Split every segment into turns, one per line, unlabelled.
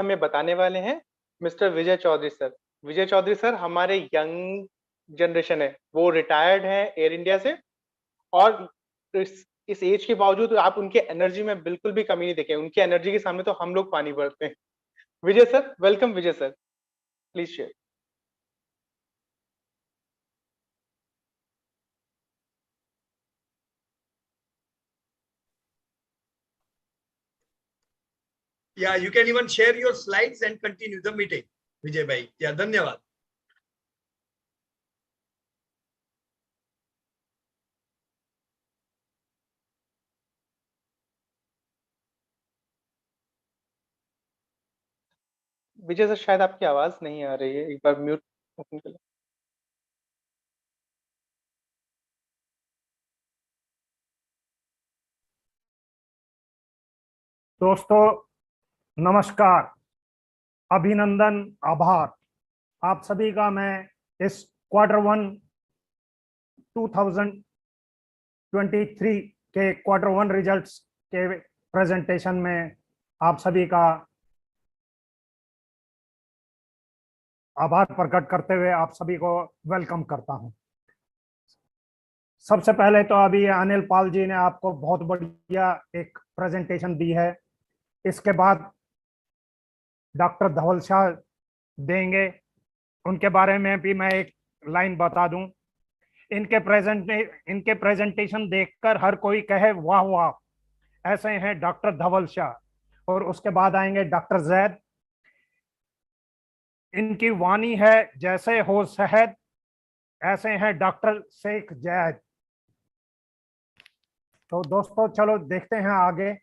हमें बताने वाले हैं मिस्टर विजय चौधरी सर। विजय चौधरी सर हमारे यंग जनरेशन है, वो रिटायर्ड है एयर इंडिया से, और इस एज के बावजूद आप उनके एनर्जी में बिल्कुल भी कमी नहीं देखें। उनकी एनर्जी के सामने तो हम लोग पानी भरते हैं। Vijay sir, welcome Vijay sir, please share.
Yeah, you can even share your slides and continue the meeting, Vijay bhai. Yeah, धन्यवाद.
विजय सर शायद आपकी आवाज नहीं आ रही है, एक बार म्यूट ओपन कर लें।
दोस्तों नमस्कार, अभिनंदन, आभार आप सभी का। मैं इस Q1 2023 के Q1 रिजल्ट्स के प्रेजेंटेशन में आप सभी का आभार प्रकट करते हुए आप सभी को वेलकम करता हूं। सबसे पहले तो अभी अनिल पाल जी ने आपको बहुत बढ़िया एक प्रेजेंटेशन दी है। इसके बाद डॉक्टर धवल शाह देंगे, उनके बारे में भी मैं एक लाइन बता दूं। इनके प्रेजेंटेशन देखकर हर कोई कहे वाह वाह, ऐसे हैं डॉक्टर धवल शाह। और उसके बाद आएंगे डॉक्टर जैद। इनकी वाणी है जैसे हो शहद, ऐसे हैं डॉक्टर शेख जैद। तो दोस्तों चलो देखते हैं आगे।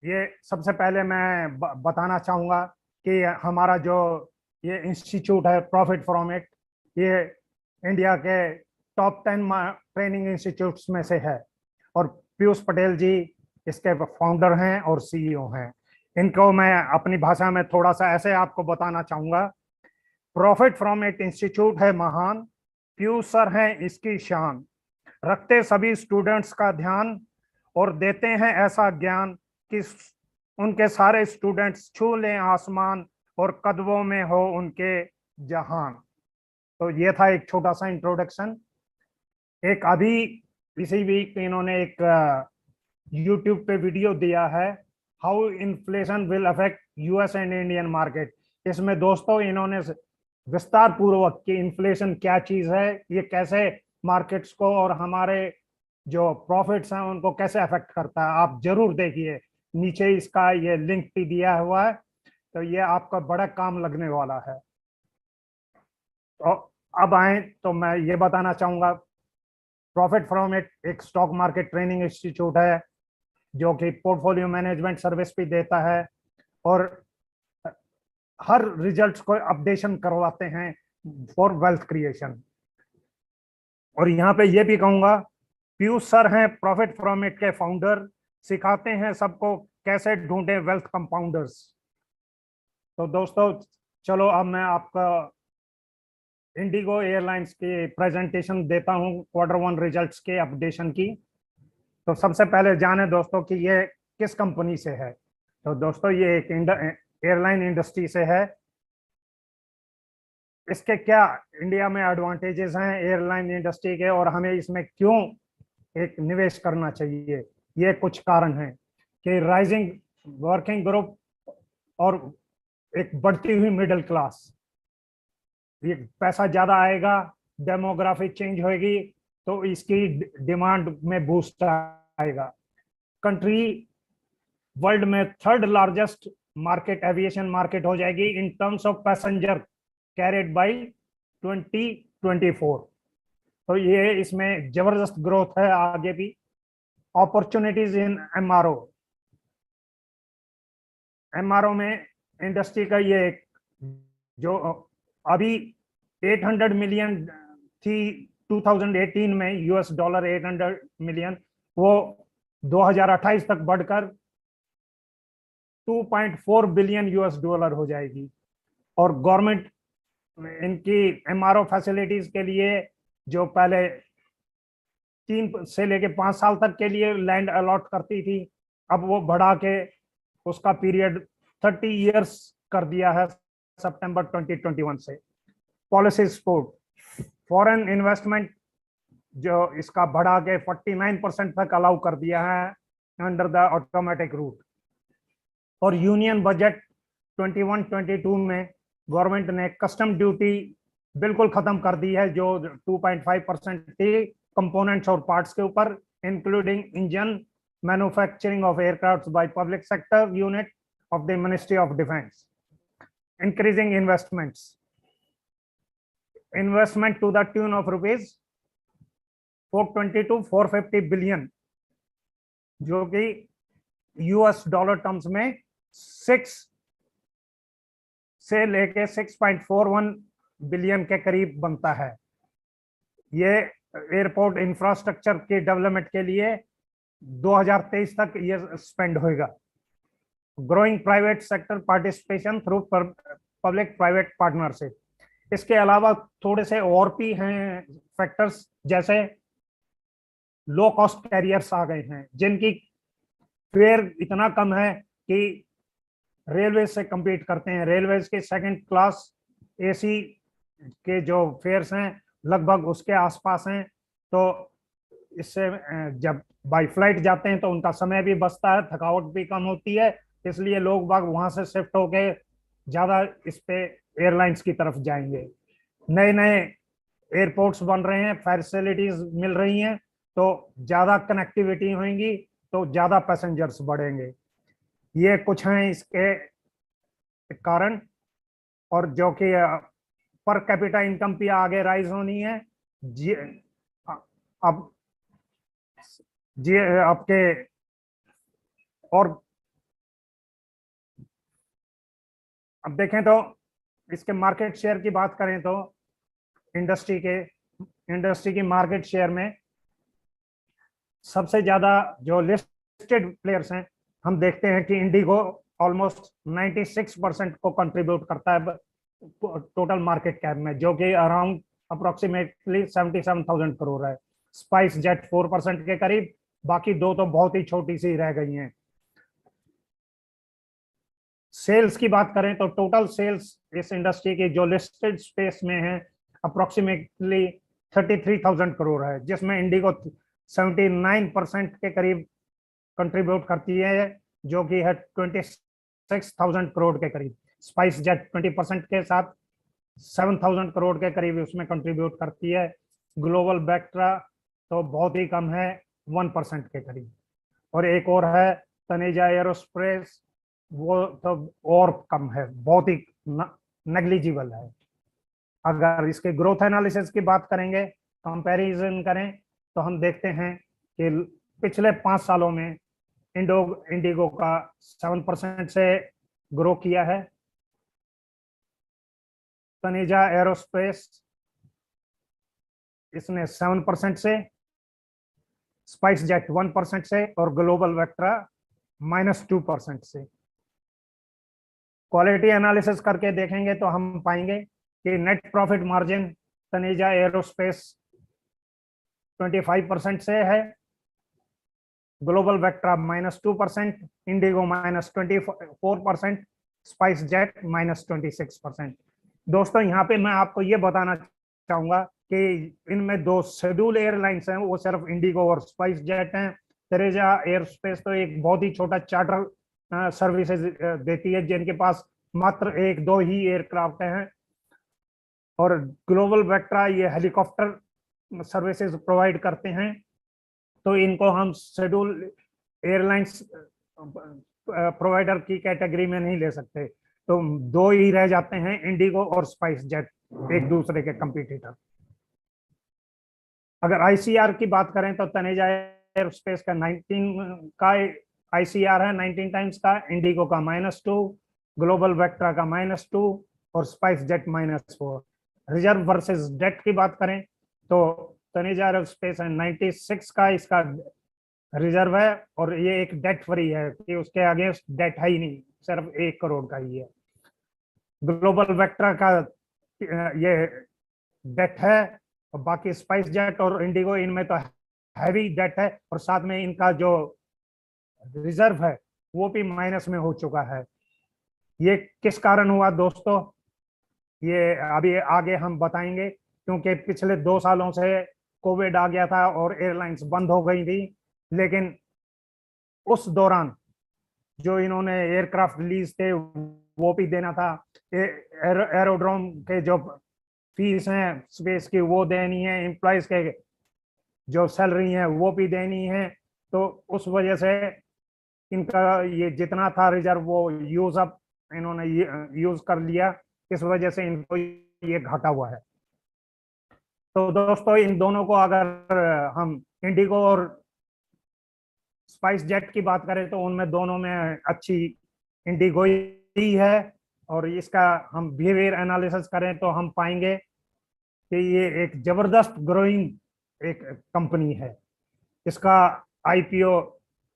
ये सबसे पहले मैं बताना चाहूँगा कि हमारा जो ये इंस्टीट्यूट है प्रॉफिट फ्रॉम इट, ये इंडिया के टॉप 10 ट्रेनिंग इंस्टीट्यूट्स में से है, और पीयूष पटेल जी इसके फाउंडर हैं और सीईओ हैं। इनको मैं अपनी भाषा में थोड़ा सा ऐसे आपको बताना चाहूँगा। प्रॉफिट फ्रॉम इट इंस्टीट्यूट है महान, पीयूष सर हैं इसकी शान, रखते सभी स्टूडेंट्स का ध्यान और देते हैं ऐसा ज्ञान कि उनके सारे स्टूडेंट्स छू लें आसमान और कदमों में हो उनके जहान। तो ये था एक छोटा सा इंट्रोडक्शन। एक अभी इसी वीक इन्होंने एक YouTube पे वीडियो दिया है, how inflation will affect US and Indian market. इसमें दोस्तों इन्होंने विस्तार पूर्वक कि इन्फ्लेशन क्या चीज है, ये कैसे मार्केट्स को और हमारे जो प्रॉफिट्स हैं उनको कैसे अफेक्ट करता है। आप जरूर देखिए, नीचे इसका ये लिंक भी दिया हुआ है, तो ये आपका बड़ा काम लगने वाला है। तो अब आए तो मैं ये बताना चाहूंगा, प्रॉफिट फ्रॉम इट एक स्टॉक मार्केट ट्रेनिंग इंस्टीट्यूट है जो कि पोर्टफोलियो मैनेजमेंट सर्विस भी देता है और हर रिजल्ट्स को अपडेशन करवाते हैं फॉर वेल्थ क्रिएशन। और यहाँ पे ये भी कहूंगा, पीयूष सर हैं प्रॉफिट फ्रॉम इट के फाउंडर, सिखाते हैं सबको कैसे ढूंढे वेल्थ कंपाउंडर्स। तो दोस्तों चलो अब मैं आपका इंडिगो एयरलाइंस की प्रेजेंटेशन देता हूं Q1 रिजल्ट्स के अपडेशन की। तो सबसे पहले जाने दोस्तों कि ये किस कंपनी से है। तो दोस्तों ये एक एयरलाइन इंडस्ट्री से है। इसके क्या इंडिया में एडवांटेजेस हैं एयरलाइन इंडस्ट्री के और हमें इसमें क्यों एक निवेश करना चाहिए, ये कुछ कारण हैं कि राइजिंग वर्किंग ग्रुप और एक बढ़ती हुई मिडिल क्लास, ये पैसा ज्यादा आएगा, डेमोग्राफी चेंज होगी तो इसकी डिमांड में बूस्ट आएगा। कंट्री वर्ल्ड में 3rd largest market aviation market हो जाएगी in terms of passenger carried by 2024। तो ये इसमें जबरदस्त ग्रोथ है आगे भी। अपॉर्चुनिटीज इन एमआरओ में इंडस्ट्री का ये एक जो अभी 800 मिलियन थी 2018 में, US डॉलर 800 मिलियन, वो 2028 तक बढ़कर 2.4 बिलियन US डॉलर हो जाएगी। और गवर्नमेंट इनकी एमआरओ फैसिलिटीज के लिए जो पहले 3 से लेके 5 साल तक के लिए लैंड अलॉट करती थी, अब वो बढ़ा के उसका पीरियड 30 इयर्स कर दिया है सितंबर 2021 से। पॉलिसी सपोर्ट, फॉरेन इन्वेस्टमेंट जो इसका बढ़ा के 49% तक अलाउ कर दिया है अंडर द ऑटोमेटिक रूट। और यूनियन बजट 21-22 में गवर्नमेंट ने कस्टम ड्यूटी बिल्कुल खत्म कर दी है, जो 2.5% थी कंपोनेंट्स और पार्ट्स के ऊपर, including engine manufacturing of aircraft by public sector unit of the ministry of defence. Increasing investment to the tune of rupees 420 to 450 billion, जो कि यूएस डॉलर टर्म्स में 6 से लेके 6.41 बिलियन के करीब बनता है। ये एयरपोर्ट इंफ्रास्ट्रक्चर के डेवलपमेंट के लिए 2023 तक ये स्पेंड होगा। Growing private sector participation through public private partnership. इसके अलावा थोड़े से और भी हैं फैक्टर्स, जैसे लो कॉस्ट कैरियर्स आ गए हैं जिनकी फेयर इतना कम है कि रेलवे से compete करते हैं। रेलवे के सेकंड क्लास एसी के जो फेयर्स हैं लगभग उसके आसपास हैं, तो इससे जब बाई फ्लाइट जाते हैं तो उनका समय भी बचता है, थकावट भी कम होती है, इसलिए लोग बाग वहां से शिफ्ट होके ज्यादा इस पे एयरलाइंस की तरफ जाएंगे। नए नए एयरपोर्ट्स बन रहे हैं, फैसिलिटीज मिल रही हैं, तो ज्यादा कनेक्टिविटी होगी तो ज्यादा पैसेंजर्स बढ़ेंगे। ये कुछ हैं इसके कारण, और जो कि पर कैपिटा इनकम भी आगे राइज होनी है। अब आपके और अब देखें तो इसके मार्केट शेयर की बात करें तो इंडस्ट्री की मार्केट शेयर में सबसे ज्यादा जो लिस्टेड प्लेयर्स हैं, हम देखते हैं कि इंडिगो ऑलमोस्ट 96% को कंट्रीब्यूट करता है टोटल मार्केट कैप में, जो कि अराउंड अप्रोक्सीमेटली 77,000 करोड़ है। स्पाइस जेट 4% के करीब, बाकी दो तो बहुत ही छोटी सी रह गई हैं। सेल्स की बात करें तो टोटल सेल्स इस इंडस्ट्री की जो लिस्टेड स्पेस में है अप्रोक्सीमेटली 33,000 करोड़ है, जिसमें इंडिगो 79% के करीब कंट्रीब्यूट करती है, जो कि है 26,000 करोड़ के करीब। स्पाइस जेट 20% के साथ 7,000 करोड़ के करीब उसमें कंट्रीब्यूट करती है। ग्लोबल वेक्ट्रा तो बहुत ही कम है, 1% के करीब। और एक और है तनेजा एरोस्पेस, वो तो और कम है, बहुत ही नेग्लिजिबल है। अगर इसके ग्रोथ एनालिसिस की बात करेंगे, कंपैरिजन करें, तो हम देखते हैं कि पिछले 5 सालों में इंडिगो का 7% से ग्रो किया है, तनेजा एरोस्पेस इसने 7% से, स्पाइस जेट 1% से, और ग्लोबल वेक्ट्रा -2% से। क्वालिटी एनालिसिस करके देखेंगे तो हम पाएंगे कि net profit margin Taneja aerospace 25% से है, global Vectra -2%, Indigo -24%, spice jet -26%। दोस्तों यहाँ पे मैं आपको ये बताना चाहूंगा कि इनमें 2 शेड्यूल एयरलाइंस हैं, वो सिर्फ इंडिगो और स्पाइस जेट हैं। तनेजा एरोस्पेस तो एक बहुत ही छोटा चार्टर सर्विसेज देती है, जिनके पास मात्र 1-2 ही एयरक्राफ्ट हैं। और ग्लोबल वेक्ट्रा ये हेलीकॉप्टर सर्विसेज प्रोवाइड करते हैं, तो इनको हम शेड्यूल एयरलाइंस प्रोवाइडर की कैटेगरी में नहीं ले सकते, तो 2 ही रह जाते हैं, इंडिगो और स्पाइस जेट, एक दूसरे के कंपटीटर। अगर आईसीआर की बात करें तो तनेजा एरोस्पेस का 19 का आईसीआर है, 19 टाइम्स का, इंडिगो का -2, ग्लोबल वेक्ट्रा का -2 और SpiceJet -4। Reserve versus debt की बात करें तो तनेजा एरोस्पेस है 96 का इसका रिजर्व है, और ये एक डेट फ्री है कि उसके अगेंस्ट डेट है ही नहीं, सिर्फ 1 करोड़ का ही है। ग्लोबल वेक्ट्रा का ये डेट है, और बाकी स्पाइस जेट और इंडिगो इनमें तो हैवी डेट है, और साथ में इनका जो रिजर्व है वो भी माइनस में हो चुका है। ये किस कारण हुआ दोस्तों, ये अभी आगे हम बताएंगे, क्योंकि पिछले 2 सालों से कोविड आ गया था और एयरलाइंस बंद हो गई थी। लेकिन उस दौरान जो इन्होंने एयरक्राफ्ट लीज थे वो भी देना था, एरोड्रोम के जो फीस हैं स्पेस की वो देनी है, एम्प्लॉयज के जो सैलरी है वो भी देनी है। तो उस वजह से इनका ये जितना था रिजर्व वो यूज अप इन्होंने यूज कर लिया, इस वजह से इनको ये घाटा हुआ है। तो दोस्तों इन दोनों को अगर हम इंडिगो और स्पाइस जेट की बात करें तो उनमें दोनों में अच्छी इंडिगो ही है, और इसका हम बिहेवियर एनालिसिस करें तो हम पाएंगे कि ये एक जबरदस्त ग्रोइंग एक कंपनी है। इसका आईपीओ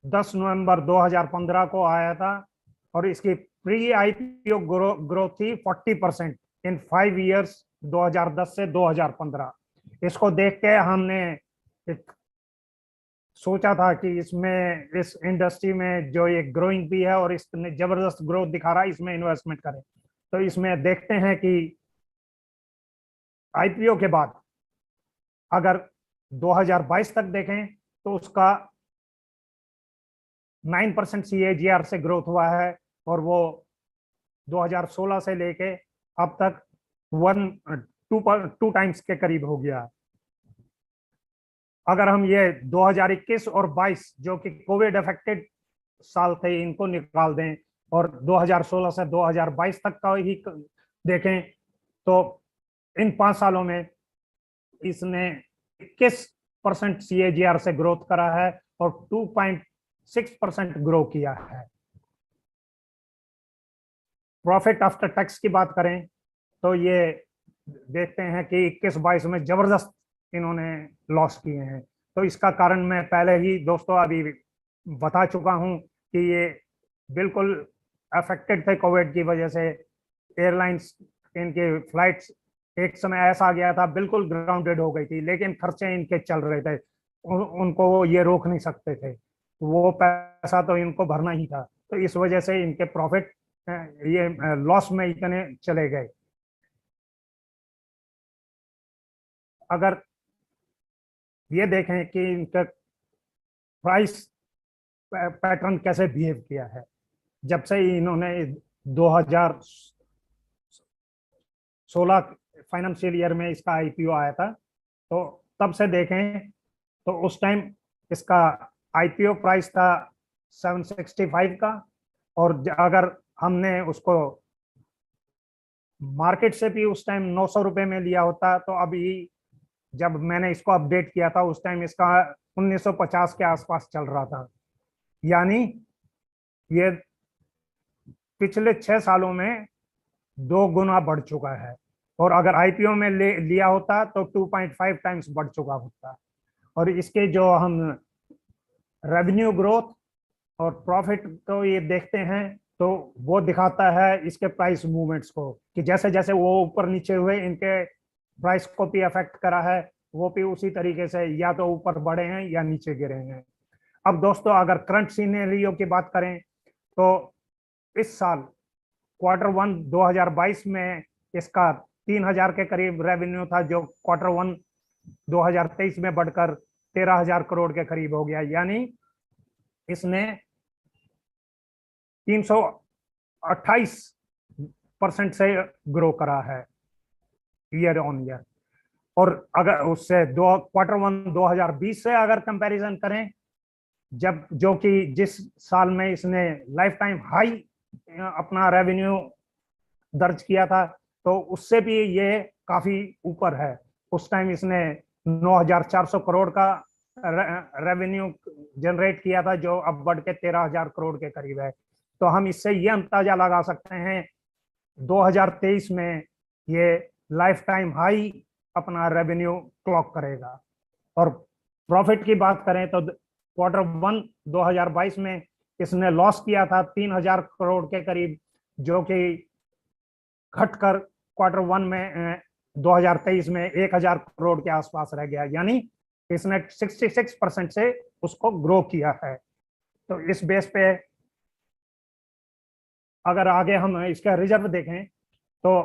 10 नवंबर 2015 को आया था, और इसकी प्री आईपीओ ग्रोथ थी 40% इन 5 इयर्स 2010 से 2015। इसको देख के हमने एक सोचा था कि इसमें इस इंडस्ट्री में जो ये ग्रोइंग भी है और इसने जबरदस्त ग्रोथ दिखा रहा है, इसमें इन्वेस्टमेंट करें। तो इसमें देखते हैं कि आईपीओ के बाद अगर 2022 तक देखें तो उसका 9% CAGR से ग्रोथ हुआ है, और वो 2016 से लेके अब तक 2 टाइम्स के करीब हो गया। अगर हम ये 2021 और 22 जो कि कोविड अफेक्टेड साल थे इनको निकाल दें और 2016 से 2022 तक का ही देखें तो इन 5 सालों में इसने 21% CAGR से ग्रोथ करा है और 2.6% ग्रो किया है। प्रॉफिट आफ्टर टैक्स की बात करें तो ये देखते हैं कि 21-22 में जबरदस्त इन्होंने लॉस किए हैं। तो इसका कारण मैं पहले ही दोस्तों अभी बता चुका हूं कि ये बिल्कुल अफेक्टेड थे कोविड की वजह से। एयरलाइंस इनके फ्लाइट्स एक समय ऐसा आ गया था बिल्कुल ग्राउंडेड हो गई थी, लेकिन खर्चे इनके चल रहे थे, उनको ये रोक नहीं सकते थे, वो पैसा तो इनको भरना ही था। तो इस वजह से इनके प्रॉफिट ये लॉस में इतने चले गए। अगर ये देखें कि इनका प्राइस पैटर्न कैसे बिहेव किया है, जब से इन्होंने 2016 फाइनेंशियल ईयर में इसका आईपीओ आया था, तो तब से देखें तो उस टाइम इसका आईपीओ प्राइस था 765 का, और अगर हमने उसको मार्केट से भी उस टाइम 900 रुपए में लिया होता तो अभी जब मैंने इसको अपडेट किया था उस टाइम इसका 1950 के आसपास चल रहा था। यानी ये पिछले 6 सालों में 2 गुना बढ़ चुका है, और अगर आईपीओ में लिया होता तो 2.5 टाइम्स बढ़ चुका होता। और इसके जो हम रेवेन्यू ग्रोथ और प्रॉफिट को ये देखते हैं तो वो दिखाता है इसके प्राइस मूवमेंट्स को, कि जैसे जैसे वो ऊपर नीचे हुए इनके प्राइस को भी अफेक्ट करा है, वो भी उसी तरीके से या तो ऊपर बढ़े हैं या नीचे गिरे हैं। अब दोस्तों अगर करंट सिनेरियो की बात करें तो इस साल Q1 2022 में इसका 3000 के करीब रेवेन्यू था, जो Q1 2023 में बढ़कर 13,000 करोड़ के करीब हो गया। यानी इसने 328% से ग्रो करा है ईयर ऑन ईयर। और अगर उससे Q1 2020 से अगर कंपैरिजन करें, जब जो कि जिस साल में इसने लाइफ टाइम हाई अपना रेवेन्यू दर्ज किया था, तो उससे भी ये काफी ऊपर है। उस टाइम इसने 9,400 करोड़ का रेवेन्यू जनरेट किया था, जो अब बढ़ के 13,000 करोड़ के करीब है। तो हम इससे ये अंदाजा लगा सकते हैं 2023 में ये लाइफ टाइम हाई अपना रेवेन्यू क्लॉक करेगा। और प्रॉफिट की बात करें तो Q1 2022 में इसने लॉस किया था 3,000 करोड़ के करीब, जो कि घटकर Q1 में 2023 में 1,000 करोड़ के आसपास रह गया। यानी इसने 66% से उसको ग्रो किया है। तो इस बेस पे अगर आगे हम इसका रिजर्व देखें तो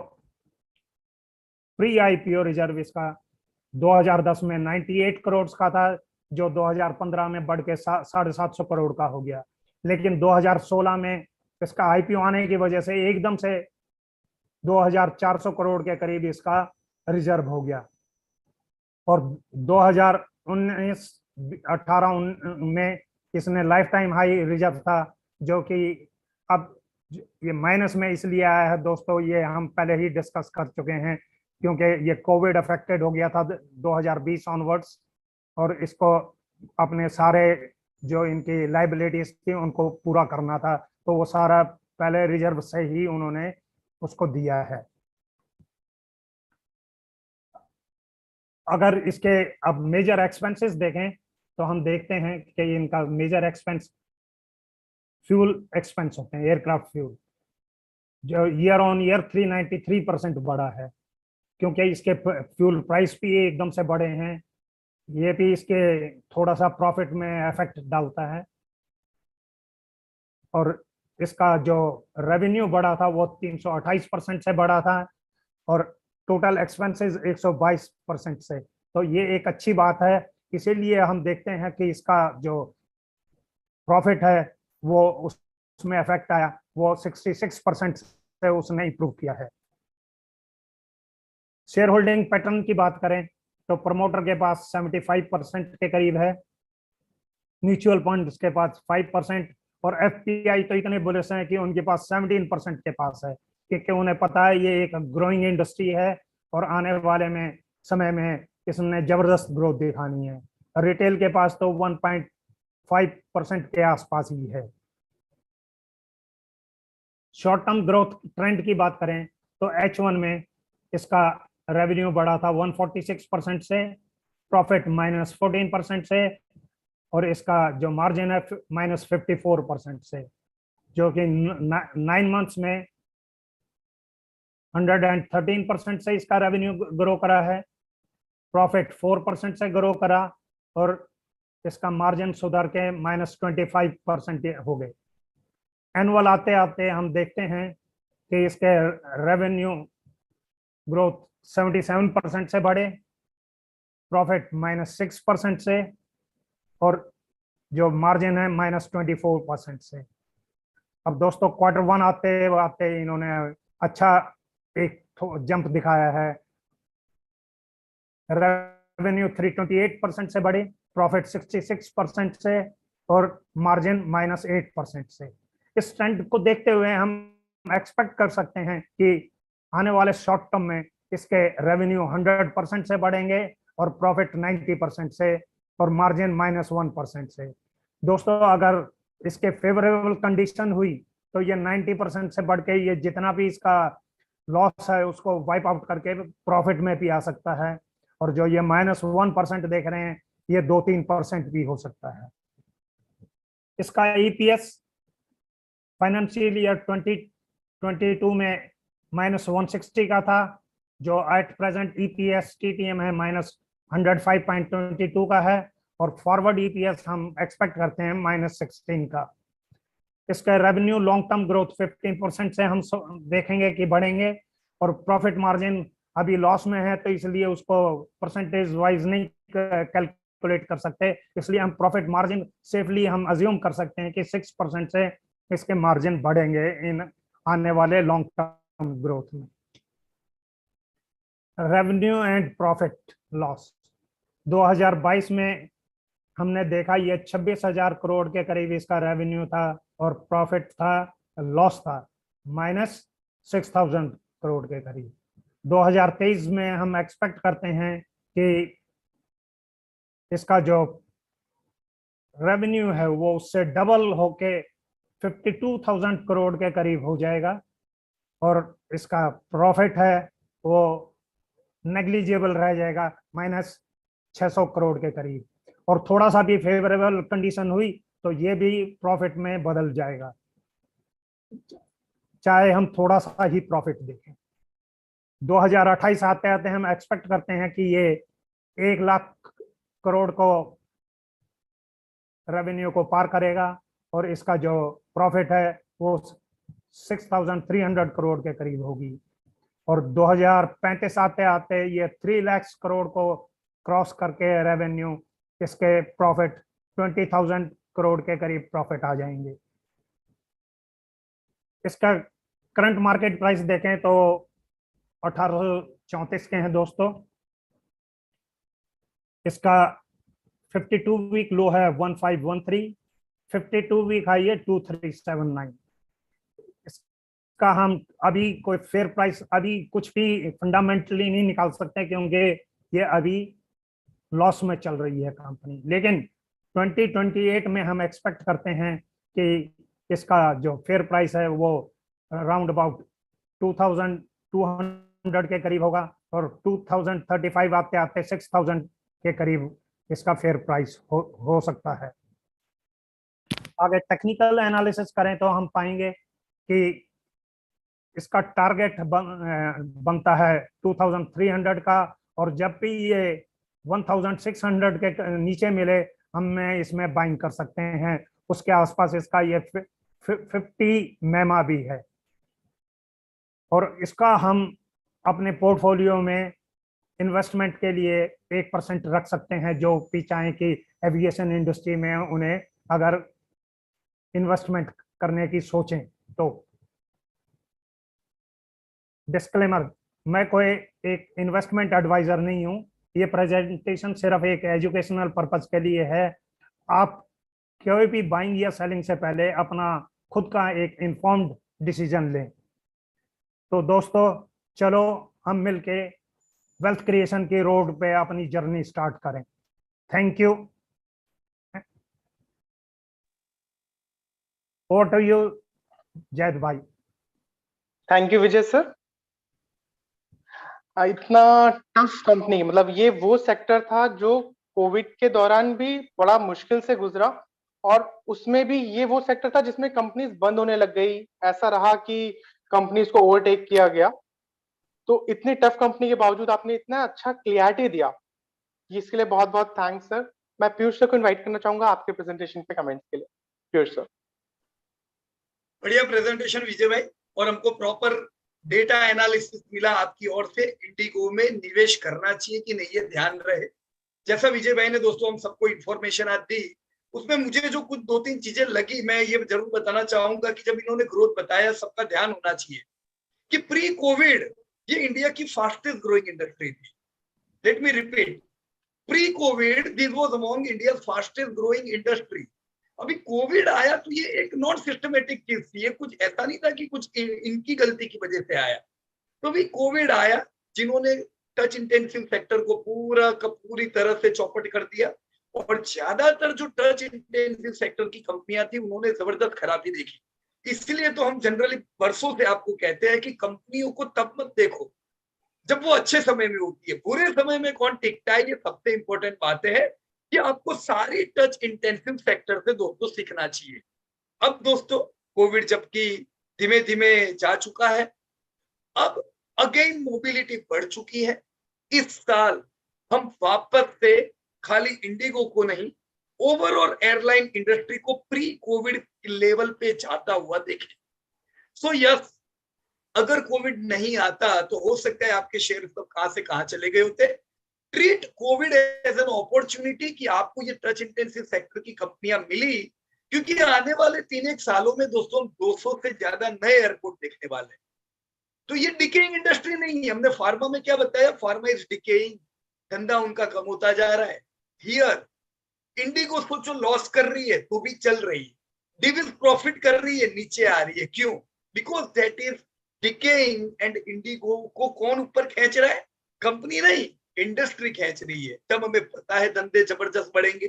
प्री आईपीओ रिजर्व इसका 2010 में 98 करोड़ का था, जो 2015 में बढ़ के 750 करोड़ का हो गया। लेकिन 2016 में इसका आईपीओ आने की वजह से एकदम से 2400 करोड़ के करीब इसका रिजर्व हो गया। और 2019-18 में इसने लाइफ टाइम हाई रिजर्व था, जो कि अब ये माइनस में इसलिए आया है दोस्तों, ये हम पहले ही डिस्कस कर चुके हैं, क्योंकि ये कोविड अफेक्टेड हो गया था 2020 ऑनवर्ड्स, और इसको अपने सारे जो इनकी लाइबिलिटीज थी उनको पूरा करना था, तो वो सारा पहले रिजर्व से ही उन्होंने उसको दिया है। अगर इसके अब मेजर एक्सपेंसेस देखें तो हम देखते हैं कि इनका मेजर एक्सपेंस फ्यूल एक्सपेंस होते हैं, एयरक्राफ्ट फ्यूल, जो ईयर ऑन ईयर 393% बढ़ा है, क्योंकि इसके फ्यूल प्राइस भी एकदम से बढ़े हैं। ये भी इसके थोड़ा सा प्रॉफिट में इफेक्ट डालता है। और इसका जो रेवेन्यू बढ़ा था वो 328% से बढ़ा था, और टोटल एक्सपेंसेस 122% से। तो ये एक अच्छी बात है। इसीलिए हम देखते हैं कि इसका जो प्रॉफिट है वो उसमें इफेक्ट आया, वो 66% से उसने इंप्रूव किया है। शेयर होल्डिंग पैटर्न की बात करें तो प्रमोटर के पास 75% के करीब है, म्यूचुअल फंड के पास 5%, और एफपीआई तो इतने बुलिश हैं कि उनके पास 17% के पास है, क्योंकि उन्हें पता है ये एक ग्रोइंग इंडस्ट्री है और आने वाले में समय में इसने जबरदस्त ग्रोथ दिखानी है। रिटेल के पास तो 1.5% के आसपास ही है। शॉर्ट टर्म ग्रोथ ट्रेंड की बात करें तो H1 में इसका रेवेन्यू बढ़ा था 146% से, प्रॉफिट -14% से, और इसका जो मार्जिन है -54% से, जो कि 9 मंथ्स में 113% से इसका रेवेन्यू ग्रो करा है, प्रॉफिट 4% से ग्रो करा, और इसका मार्जिन सुधर के -25% हो गए। एनुअल आते आते हम देखते हैं कि इसके रेवेन्यू ग्रोथ 77% से बढ़े, प्रॉफिट -6% से, और जो मार्जिन है -24% से। अब दोस्तों Q1 आते इन्होंने अच्छा एक जंप दिखाया है। रेवेन्यू 328% से बढ़े, प्रॉफिट 66% से, और मार्जिन -8% से। इस ट्रेंड को देखते हुए हम एक्सपेक्ट कर सकते हैं कि आने वाले शॉर्ट टर्म में इसके रेवेन्यू 100% से बढ़ेंगे, और प्रॉफिट 90% से, और मार्जिन -1% से। दोस्तों अगर इसके फेवरेबल कंडीशन हुई तो ये 90% से बढ़ के ये जितना भी इसका लॉस है उसको वाइप आउट करके प्रॉफिट में भी आ सकता है, और जो ये -1% देख रहे हैं ये 2-3% भी हो सकता है। इसका ईपीएस फाइनेंशियल ईयर 2022 में -160 का था, जो एट प्रेजेंट ईपीएस टीटीएम है -105.22 का है, और फॉरवर्ड ईपीएस हम एक्सपेक्ट करते हैं -16 का। इसका रेवेन्यू लॉन्ग टर्म ग्रोथ 15% से हम देखेंगे कि बढ़ेंगे, और प्रॉफिट मार्जिन अभी लॉस में है तो इसलिए उसको परसेंटेज वाइज नहीं कैलकुलेट कर सकते, इसलिए हम प्रॉफिट मार्जिन सेफली हम अज्यूम कर सकते हैं कि 6% से इसके मार्जिन बढ़ेंगे इन आने वाले लॉन्ग टर्म ग्रोथ में। रेवेन्यू एंड प्रॉफिट लॉस 2022 में हमने देखा ये 26,000 करोड़ के करीब इसका रेवेन्यू था, और प्रॉफिट था, लॉस था -6,000 करोड़ के करीब। 2023 में हम एक्सपेक्ट करते हैं कि इसका जो रेवेन्यू है वो उससे डबल होके 52,000 करोड़ के करीब हो जाएगा, और इसका प्रॉफिट है वो नेग्लिजिबल रह जाएगा -600 करोड़ के करीब, और थोड़ा सा भी फेवरेबल कंडीशन हुई तो ये भी प्रॉफिट में बदल जाएगा, चाहे हम थोड़ा सा ही प्रॉफिट देखें। 2028 आते आते हम एक्सपेक्ट करते हैं कि ये 1 लाख करोड़ को रेवेन्यू को पार करेगा और इसका जो प्रॉफिट है वो 6,300 करोड़ के करीब होगी और 2035 आते आते ये 3 लाख करोड़ को क्रॉस करके रेवेन्यू इसके प्रॉफिट 20,000 करोड़ के करीब प्रॉफिट आ जाएंगे। इसका करंट मार्केट प्राइस देखें तो 1834 के हैं दोस्तों। इसका 52 वीक लो है 1513, 52 वीक हाई है 2379। इसका हम अभी कोई फेयर प्राइस अभी कुछ भी फंडामेंटली नहीं निकाल सकते क्योंकि ये अभी लॉस में चल रही है कंपनी, लेकिन 2028 में हम एक्सपेक्ट करते हैं कि इसका जो फेयर प्राइस है वो राउंड अबाउट 2200 के करीब होगा और 2035 आते आते 6000 के करीब इसका फेयर प्राइस हो सकता है। आगे टेक्निकल एनालिसिस करें तो हम पाएंगे कि इसका टारगेट बनता है 2300 का और जब भी ये 1600 के नीचे मिले हमें इसमें बाइंग कर सकते हैं। उसके आसपास इसका ये 50 मैमा भी है और इसका हम अपने पोर्टफोलियो में इन्वेस्टमेंट के लिए 1% रख सकते हैं जो भी चाहें कि एविएशन इंडस्ट्री में उन्हें अगर इन्वेस्टमेंट करने की सोचें तो। डिस्क्लेमर, मैं कोई एक इन्वेस्टमेंट एडवाइजर नहीं हूं, ये प्रेजेंटेशन सिर्फ एक एजुकेशनल पर्पस के लिए है। आप कोई भी बाइंग या सेलिंग से पहले अपना खुद का एक इन्फॉर्म्ड डिसीजन लें। तो दोस्तों चलो हम मिलके वेल्थ क्रिएशन की रोड पे अपनी जर्नी स्टार्ट करें। Thank you. Over to you Zaid भाई।
Thank you Vijay sir. इतना टफ कंपनी, मतलब ये वो सेक्टर था जो कोविड के दौरान भी बड़ा मुश्किल से गुजरा और उसमें भी ये वो सेक्टर था जिसमें कंपनीज बंद होने लग गई। ऐसा रहा कि कंपनीज को ओवरटेक किया गया। तो इतनी टफ कंपनी के बावजूद आपने इतना अच्छा क्लियरिटी दिया, इसके लिए बहुत बहुत थैंक्स सर। मैं पीयूष सर को इनवाइट करना चाहूंगा आपके प्रेजेंटेशन पे कमेंट्स के लिए। पीयूष सर।
बढ़िया प्रेजेंटेशन विजय भाई, और हमको प्रॉपर डेटा एनालिसिस मिला आपकी ओर से। इंडिगो में निवेश करना चाहिए कि नहीं, ये ध्यान रहे। जैसा विजय भाई ने दोस्तों हम सबको इंफॉर्मेशन आज दी, उसमें मुझे जो कुछ 2-3 चीजें लगी मैं ये जरूर बताना चाहूंगा कि जब इन्होंने ग्रोथ बताया सबका ध्यान होना चाहिए कि प्री कोविड ये इंडिया की फास्टेस्ट ग्रोइंग इंडस्ट्री थी। Let me repeat, pre Covid this was among India fastest growing industry. अभी कोविड आया तो ये एक नॉन सिस्टमेटिक चीज थी, ये कुछ ऐसा नहीं था कि कुछ इनकी गलती की वजह से आया। तो भी कोविड आया जिन्होंने टच इंटेंसिव सेक्टर को पूरी तरह से चौपट कर दिया और ज्यादातर जो टच इंटेंसिव सेक्टर की कंपनियां थी उन्होंने जबरदस्त खराबी देखी। इसलिए तो हम जनरली वर्षों से आपको कहते हैं कि कंपनियों को तब मत देखो जब वो अच्छे समय में होती है, बुरे समय में कौन टिकता है। ये सबसे इंपॉर्टेंट बातें है कि आपको सारी टच इंटेंसिव सेक्टर से दोस्तों सीखना चाहिए। अब दोस्तों कोविड जबकि धीमे धीमे जा चुका है, अब अगेन मोबिलिटी बढ़ चुकी है। इस साल हम वापस से खाली इंडिगो को नहीं, ओवरऑल एयरलाइन इंडस्ट्री को प्री कोविड लेवल पे जाता हुआ देखें। सो यस, अगर कोविड नहीं आता तो हो सकता है आपके शेयर सब कहां से कहां चले गए होते। Treat Covid as an opportunity कि आपको ये टच इंटेंसिव सेक्टर की कंपनियां मिली, क्योंकि आने वाले 3-1 सालों में दोस्तों 200 से ज्यादा नए एयरपोर्ट देखने वाले हैं। तो ये डिकेइंग इंडस्ट्री नहीं है। हमने फार्मा में क्या बताया, फार्मा इज डिकेइंग, धंधा उनका कम होता जा रहा है। हियर इंडिगो सोचो लॉस कर रही है तो भी चल रही है, डिविस प्रॉफिट कर रही है नीचे आ रही है। क्यों? Because that is decaying. And Indigo को कौन ऊपर खींच रहा है? कंपनी नहीं, इंडस्ट्री खींच रही है। तब हमें पता है धंधे जबरदस्त बढ़ेंगे,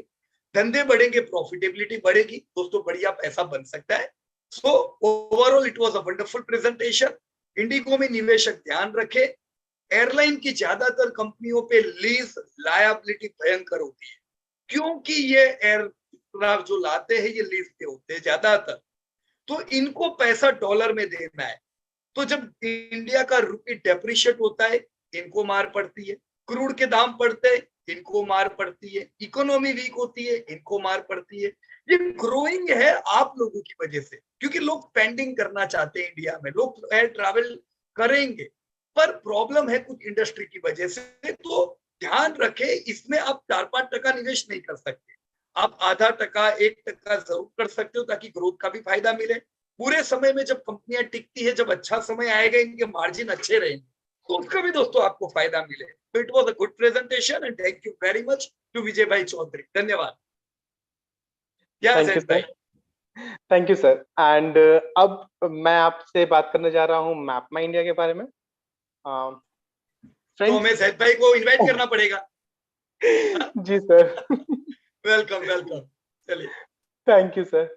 धंधे बढ़ेंगे, प्रॉफिटेबिलिटी बढ़ेगी, दोस्तों बढ़िया पैसा बन सकता है। So overall it was a wonderful presentation. Indigo में निवेशक ध्यान रखे, एयरलाइन की ज्यादातर कंपनियों पे लीज लायबिलिटी भयंकर होती है, क्योंकि ये एयरक्राफ्ट जो लाते हैं ये लीज पे होते हैं ज्यादातर, तो इनको पैसा डॉलर में देना है। तो जब इंडिया का रुपी डेप्रिशिएट होता है इनको मार पड़ती है, क्रूड के दाम बढ़ते हैं इनको मार पड़ती है, इकोनॉमी वीक होती है, इनको मार पड़ती है। ये ग्रोइंग है आप लोगों की वजह से, क्योंकि लोग स्पेंडिंग करना चाहते हैं इंडिया में, लोग ट्रैवल करेंगे, पर प्रॉब्लम है कुछ इंडस्ट्री की वजह से। तो ध्यान रखें, इसमें आप 4-5% निवेश नहीं कर सकते, आप आधा टका 1% जरूर कर सकते हो, ताकि ग्रोथ का भी फायदा मिले। पूरे समय में जब कंपनियां टिकती है, जब अच्छा समय आएगा, इनके मार्जिन अच्छे रहेंगे, तो उसका भी दोस्तों आपको फायदा मिले। तो it was a good presentation and thank you very much to Vijay भाई चौधरी। धन्यवाद।
Thank you sir, thank you sir. And अब मैं आपसे बात करने जा रहा हूँ मैप माई इंडिया के बारे में।
तो हमें जैद भाई को इनवाइट करना पड़ेगा।
जी सर।
Welcome welcome. चलिए,
थैंक यू सर।